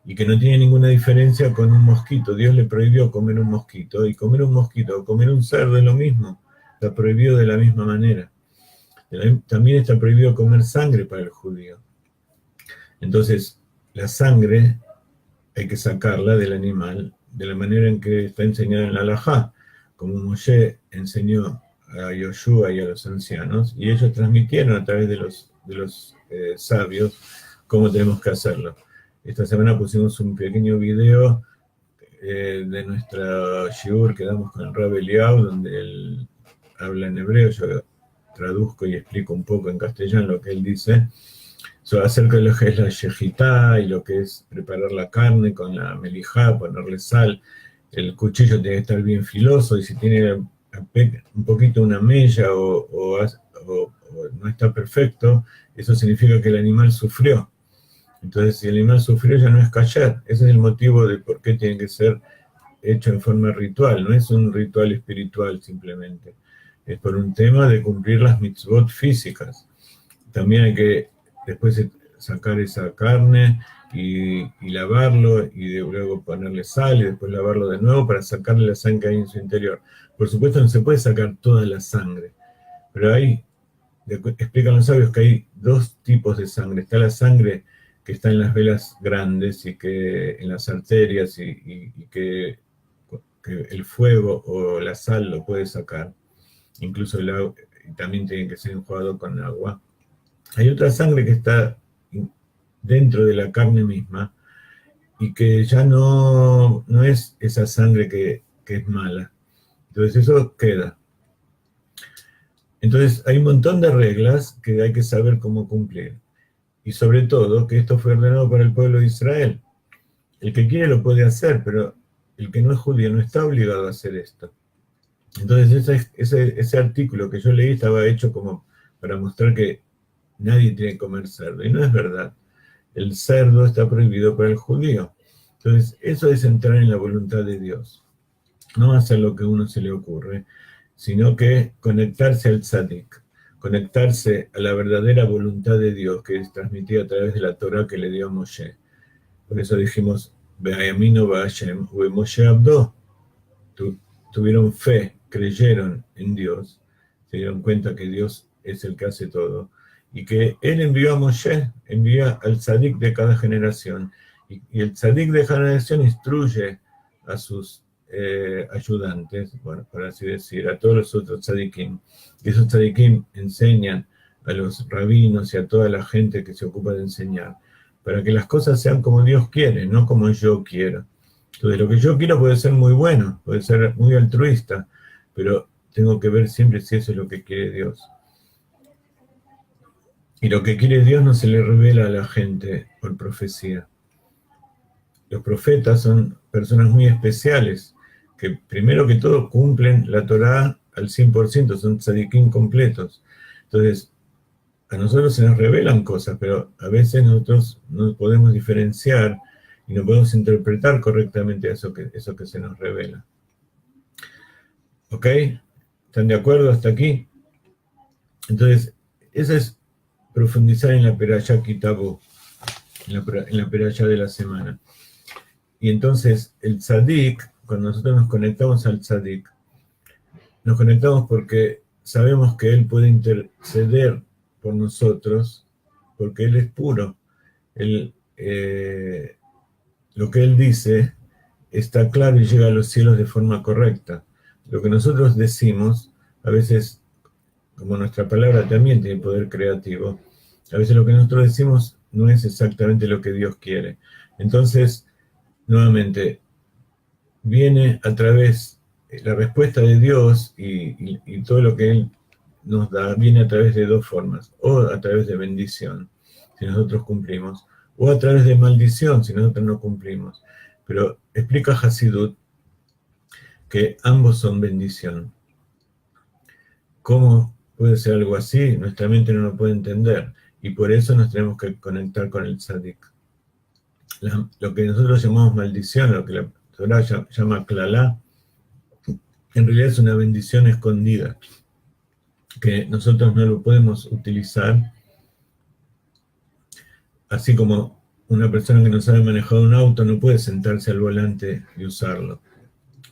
Y que no tiene ninguna diferencia con un mosquito. Dios le prohibió comer un mosquito. Y comer un mosquito o comer un cerdo es lo mismo. Está prohibido de la misma manera. También está prohibido comer sangre para el judío. Entonces, la sangre hay que sacarla del animal de la manera en que está enseñada en la halajá, como Moshe enseñó a Yoshua y a los ancianos, y ellos transmitieron a través de los sabios cómo tenemos que hacerlo. Esta semana pusimos un pequeño video de nuestra shiur que damos con el Rab Eliyahu, donde él habla en hebreo, yo traduzco y explico un poco en castellano lo que él dice, acerca de lo que es la shejitá y lo que es preparar la carne con la melijá, ponerle sal. El cuchillo tiene que estar bien filoso y si tiene un poquito una mella o no está perfecto, eso significa que el animal sufrió. Entonces, si el animal sufrió, ya no es kasher. Ese es el motivo de por qué tiene que ser hecho en forma ritual. No es un ritual espiritual simplemente. Es por un tema de cumplir las mitzvot físicas. También hay que después sacar esa carne y lavarlo y luego ponerle sal y después lavarlo de nuevo para sacarle la sangre que hay en su interior. Por supuesto no se puede sacar toda la sangre, pero explican los sabios que hay dos tipos de sangre. Está la sangre que está en las velas grandes y que en las arterias y que el fuego o la sal lo puede sacar. Incluso el agua, también tiene que ser enjuagado con agua. Hay otra sangre que está dentro de la carne misma y que ya no es esa sangre que es mala. Entonces eso queda. Entonces hay un montón de reglas que hay que saber cómo cumplir. Y sobre todo que esto fue ordenado para el pueblo de Israel. El que quiere lo puede hacer, pero el que no es judío no está obligado a hacer esto. Entonces ese artículo que yo leí estaba hecho como para mostrar que nadie tiene que comer cerdo. Y no es verdad. El cerdo está prohibido para el judío. Entonces, eso es entrar en la voluntad de Dios. No hacer lo que a uno se le ocurre, sino que conectarse al tzadik, conectarse a la verdadera voluntad de Dios que es transmitida a través de la Torah que le dio a Moshe. Por eso dijimos, Be'ayamino Ba'ashem, Ue Moshe Abdo. Tuvieron fe, creyeron en Dios, se dieron cuenta que Dios es el que hace todo, y que Él envió a Moshe, envía al tzadik de cada generación, y el tzadik de generación instruye a sus ayudantes, bueno, por así decir, a todos los otros tzadikim. Y esos tzadikim enseñan a los rabinos y a toda la gente que se ocupa de enseñar, para que las cosas sean como Dios quiere, no como yo quiero. Entonces, lo que yo quiero puede ser muy bueno, puede ser muy altruista, pero tengo que ver siempre si eso es lo que quiere Dios. Y lo que quiere Dios no se le revela a la gente por profecía. Los profetas son personas muy especiales, que primero que todo cumplen la Torá al 100%, son tzadikim completos. Entonces, a nosotros se nos revelan cosas, pero a veces nosotros no podemos diferenciar y no podemos interpretar correctamente eso que se nos revela. ¿Ok? ¿Están de acuerdo hasta aquí? Entonces, eso es profundizar en la Perashá Kitabó, en la Perashá de la semana. Y entonces, el tzadik, cuando nosotros nos conectamos al tzadik, nos conectamos porque sabemos que él puede interceder por nosotros, porque él es puro. Él, lo que él dice está claro y llega a los cielos de forma correcta. Lo que nosotros decimos, a veces, como nuestra palabra también tiene poder creativo, a veces lo que nosotros decimos no es exactamente lo que Dios quiere. Entonces, nuevamente, viene a través, la respuesta de Dios y todo lo que Él nos da, viene a través de dos formas, o a través de bendición, si nosotros cumplimos, o a través de maldición, si nosotros no cumplimos. Pero explica Hasidut que ambos son bendición. ¿Cómo puede ser algo así? Nuestra mente no lo puede entender, y por eso nos tenemos que conectar con el tzadik. Lo que nosotros llamamos maldición, lo que la Torah llama klalá, en realidad es una bendición escondida, que nosotros no lo podemos utilizar, así como una persona que no sabe manejar un auto no puede sentarse al volante y usarlo.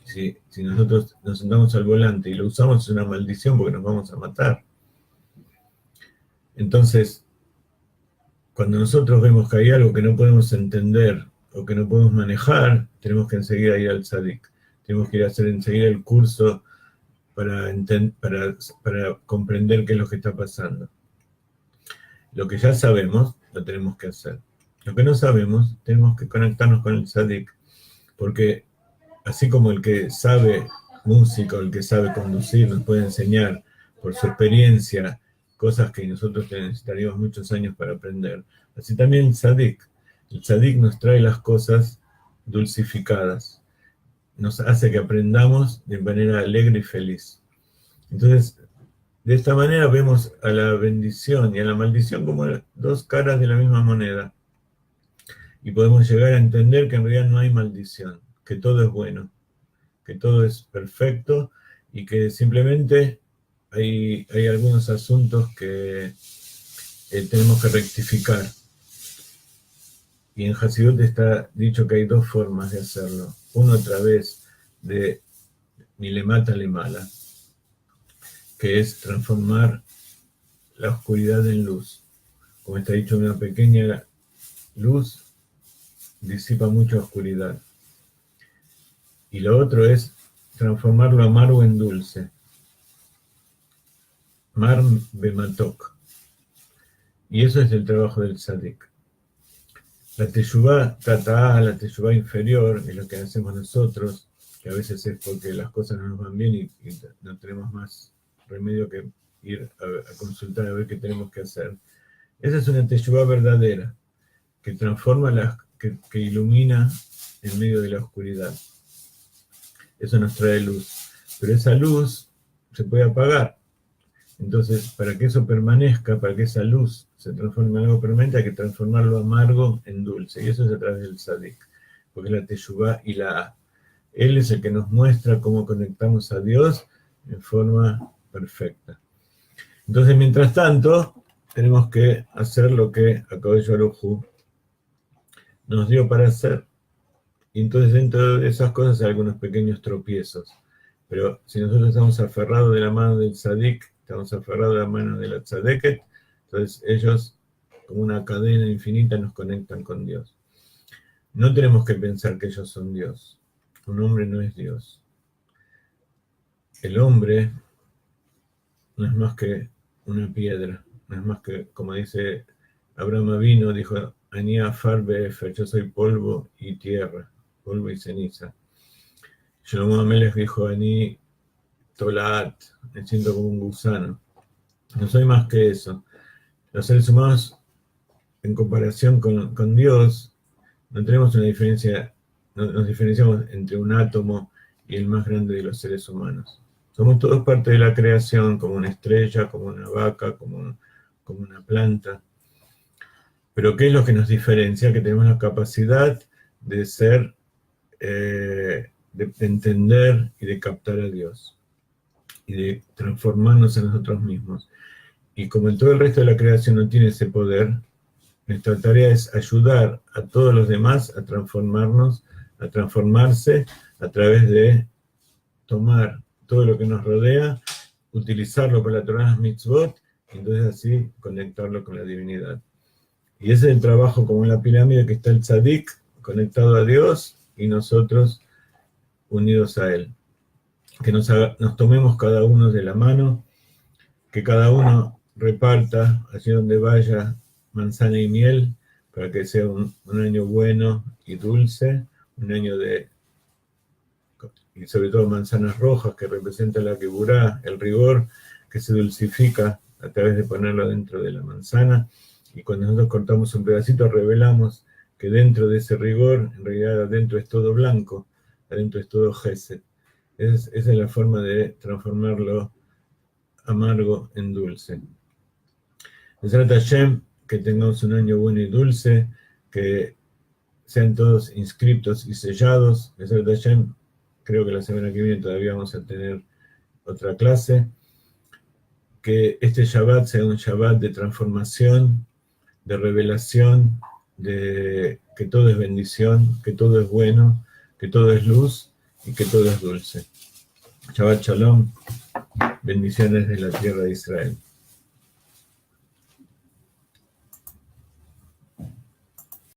Si nosotros nos sentamos al volante y lo usamos, es una maldición porque nos vamos a matar. Entonces, cuando nosotros vemos que hay algo que no podemos entender o que no podemos manejar, tenemos que enseguida ir al tzadik. Tenemos que ir a hacer enseguida el curso para comprender qué es lo que está pasando. Lo que ya sabemos, lo tenemos que hacer. Lo que no sabemos, tenemos que conectarnos con el tzadik, porque así como el que sabe música o el que sabe conducir nos puede enseñar por su experiencia cosas que nosotros necesitaríamos muchos años para aprender, así también el tzadik. El tzadik nos trae las cosas dulcificadas, nos hace que aprendamos de manera alegre y feliz. Entonces, de esta manera vemos a la bendición y a la maldición como dos caras de la misma moneda. Y podemos llegar a entender que en realidad no hay maldición, que todo es bueno, que todo es perfecto y que simplemente hay algunos asuntos que tenemos que rectificar. Y en Hasidut está dicho que hay dos formas de hacerlo. Uno a través de Milemata Lemala, que es transformar la oscuridad en luz. Como está dicho, una pequeña luz disipa mucha oscuridad. Y lo otro es transformar lo amargo en dulce. Mar bematok. Y eso es el trabajo del tzadik. La teshuvá tatá, la teshuvá inferior, es lo que hacemos nosotros, que a veces es porque las cosas no nos van bien y no tenemos más remedio que ir a consultar a ver qué tenemos que hacer. Esa es una teshuvá verdadera, que transforma, que ilumina en medio de la oscuridad. Eso nos trae luz. Pero esa luz se puede apagar. Entonces, para que eso permanezca, para que esa luz se transforme en algo permanente, hay que transformar lo amargo en dulce. Y eso es a través del tzadik, porque es la teshuvá y la a. Él es el que nos muestra cómo conectamos a Dios en forma perfecta. Entonces, mientras tanto, tenemos que hacer lo que Akadosh Baruj Hu nos dio para hacer. Y entonces dentro de esas cosas hay algunos pequeños tropiezos. Pero si nosotros estamos aferrados de la mano del tzadik, estamos aferrados de la mano de la tzadeket, entonces ellos, como una cadena infinita, nos conectan con Dios. No tenemos que pensar que ellos son Dios. un hombre no es Dios. El hombre no es más que una piedra, no es más que, como dice Abraham Avinu, dijo, Ani afar be'efer, yo soy polvo y tierra, polvo y ceniza. Shlomo Amelech dijo, Ani tolaat, me siento como un gusano. No soy más que eso. Los seres humanos, en comparación con Dios, no tenemos una diferencia, no nos diferenciamos entre un átomo y el más grande de los seres humanos. Somos todos parte de la creación, como una estrella, como una vaca, como una planta. Pero ¿qué es lo que nos diferencia? Que tenemos la capacidad de ser, de entender y de captar a Dios y de transformarnos en nosotros mismos. Y como en todo el resto de la creación no tiene ese poder, nuestra tarea es ayudar a todos los demás a transformarse a través de tomar todo lo que nos rodea, utilizarlo para la Torah Mitzvot, y entonces así conectarlo con la divinidad. Y ese es el trabajo como en la pirámide, que está el tzadik conectado a Dios y nosotros unidos a Él. Que nos tomemos cada uno de la mano, que cada uno reparta allí donde vaya manzana y miel, para que sea un año bueno y dulce, un año y sobre todo manzanas rojas que representan la Geburá, el rigor que se dulcifica a través de ponerlo dentro de la manzana, y cuando nosotros cortamos un pedacito revelamos que dentro de ese rigor, en realidad adentro es todo blanco, adentro es todo gesed. Esa es la forma de transformar lo amargo en dulce. Besrat Hashem, que tengamos un año bueno y dulce, que sean todos inscriptos y sellados. Besrat Hashem, creo que la semana que viene todavía vamos a tener otra clase. Que este Shabbat sea un Shabbat de transformación, de revelación, de que todo es bendición, que todo es bueno, que todo es luz y que todo es dulce. Shabbat Shalom, bendiciones de la tierra de Israel.